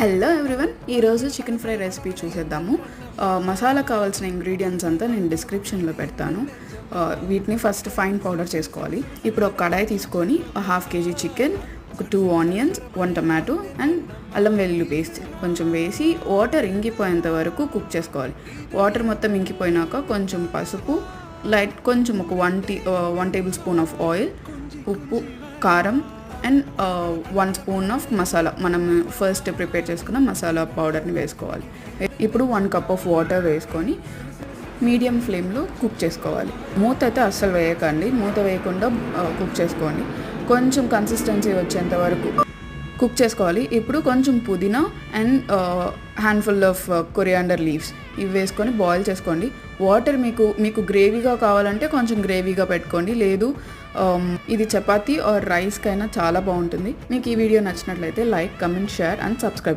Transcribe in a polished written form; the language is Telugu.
హలో ఎవ్రీవన్, ఈరోజు చికెన్ ఫ్రై రెసిపీ చూసేద్దాము. మసాలా కావాల్సిన ఇంగ్రీడియంట్స్ అంతా నేను డిస్క్రిప్షన్లో పెడతాను. వీటిని ఫస్ట్ ఫైన్ పౌడర్ చేసుకోవాలి. ఇప్పుడు ఒక కడాయి తీసుకొని 1/2 kg చికెన్, ఒక 2 ఆనియన్స్, 1 టమాటో అండ్ అల్లం వెల్లుల్లి పేస్ట్ కొంచెం వేసి వాటర్ ఇంకిపోయేంత వరకు కుక్ చేసుకోవాలి. వాటర్ మొత్తం ఇంకిపోయినాక కొంచెం పసుపు, కొంచెం ఒక 1 టేబుల్ స్పూన్ ఆఫ్ ఆయిల్, ఉప్పు, కారం అండ్ 1 స్పూన్ ఆఫ్ మసాలా, మనం ఫస్ట్ ప్రిపేర్ చేసుకున్న మసాలా పౌడర్ని వేసుకోవాలి. ఇప్పుడు 1 కప్ ఆఫ్ వాటర్ వేసుకొని మీడియం ఫ్లేమ్లో కుక్ చేసుకోవాలి. మూత అయితే అస్సలు వేయకండి, మూత వేయకుండా కుక్ చేసుకోండి. కొంచెం కన్సిస్టెన్సీ వచ్చేంత వరకు కుక్ చేసుకోవాలి. ఇప్పుడు కొంచెం పుదీనా and handful of coriander leaves ఇవి వేసుకొని బాయిల్ చేసుకోండి. వాటర్ మీకు గ్రేవీగా కావాలంటే కొంచెం గ్రేవీగా పెట్టుకోండి, లేదు ఇది చపాతీ ఆర్ రైస్కైనా చాలా బాగుంటుంది. మీకు ఈ వీడియో నచ్చినట్లయితే like, comment, share and subscribe.